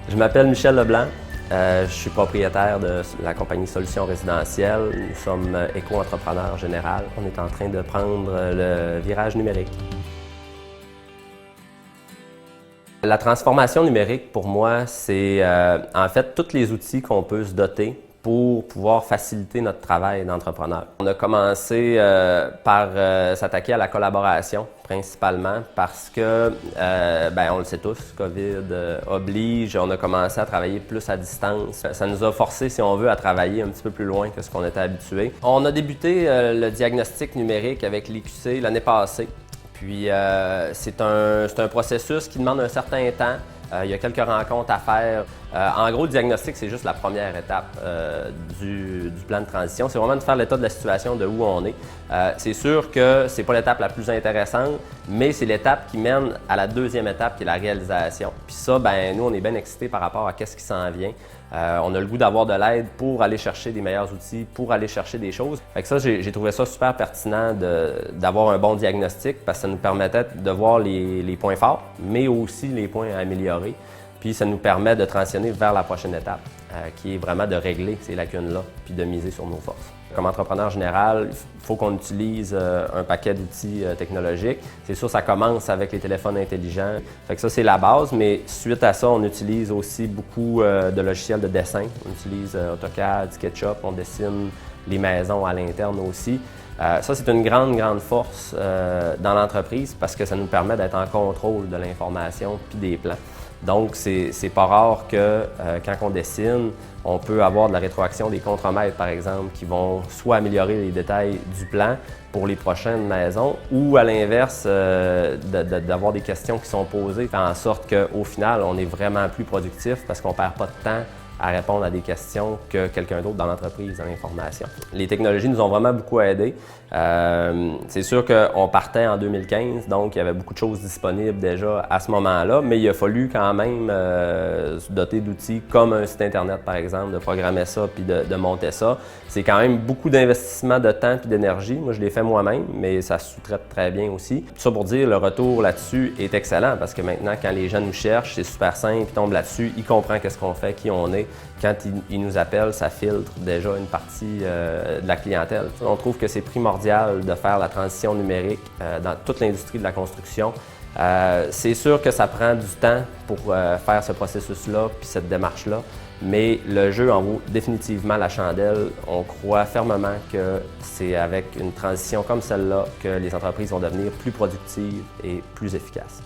Je m'appelle Michel Leblanc. Je suis propriétaire de la compagnie Solutions résidentielles. Nous sommes éco-entrepreneurs général. On est en train de prendre le virage numérique. La transformation numérique, pour moi, c'est en fait tous les outils qu'on peut se doter pour pouvoir faciliter notre travail d'entrepreneur. On a commencé par s'attaquer à la collaboration, principalement parce que, on le sait tous, COVID oblige, on a commencé à travailler plus à distance. Ça nous a forcé, si on veut, à travailler un petit peu plus loin que ce qu'on était habitué. On a débuté le diagnostic numérique avec l'IQC l'année passée. Puis c'est un processus qui demande un certain temps. Il y a quelques rencontres à faire. En gros, le diagnostic, c'est juste la première étape du plan de transition. C'est vraiment de faire l'état de la situation de où on est. C'est sûr que c'est pas l'étape la plus intéressante, mais c'est l'étape qui mène à la deuxième étape, qui est la réalisation. Puis ça, nous, on est bien excités par rapport à ce qui s'en vient. On a le goût d'avoir de l'aide pour aller chercher des meilleurs outils, pour aller chercher des choses. Fait que ça, j'ai trouvé ça super pertinent d'avoir un bon diagnostic parce que ça nous permettait de voir les points forts, mais aussi les points à améliorer. Puis ça nous permet de transitionner vers la prochaine étape, qui est vraiment de régler ces lacunes-là, puis de miser sur nos forces. Comme entrepreneur général, il faut qu'on utilise un paquet d'outils technologiques. C'est sûr, ça commence avec les téléphones intelligents. Fait que ça, c'est la base, mais suite à ça, on utilise aussi beaucoup de logiciels de dessin. On utilise AutoCAD, SketchUp, on dessine les maisons à l'interne aussi. Ça, c'est une grande force dans l'entreprise parce que ça nous permet d'être en contrôle de l'information puis des plans. Donc, c'est pas rare que quand on dessine, on peut avoir de la rétroaction des contremaîtres, par exemple, qui vont soit améliorer les détails du plan pour les prochaines maisons ou, à l'inverse, d'avoir des questions qui sont posées, faire en sorte qu'au final, on est vraiment plus productif parce qu'on ne perd pas de temps à répondre à des questions que quelqu'un d'autre dans l'entreprise, dans l'information. Les technologies nous ont vraiment beaucoup aidés. C'est sûr qu'on partait en 2015, donc il y avait beaucoup de choses disponibles déjà à ce moment-là, mais il a fallu quand même se doter d'outils comme un site Internet, par exemple, de programmer ça puis de monter ça. C'est quand même beaucoup d'investissement de temps puis d'énergie. Moi, je l'ai fait moi-même, mais ça se sous-traite très bien aussi. Tout ça pour dire, le retour là-dessus est excellent parce que maintenant, quand les gens nous cherchent, c'est super simple, ils tombent là-dessus, ils comprennent qu'est-ce qu'on fait, qui on est. Quand ils nous appellent, ça filtre déjà une partie de la clientèle. On trouve que c'est primordial de faire la transition numérique dans toute l'industrie de la construction. C'est sûr que ça prend du temps pour faire ce processus-là puis cette démarche-là, mais le jeu en vaut définitivement la chandelle. On croit fermement que c'est avec une transition comme celle-là que les entreprises vont devenir plus productives et plus efficaces.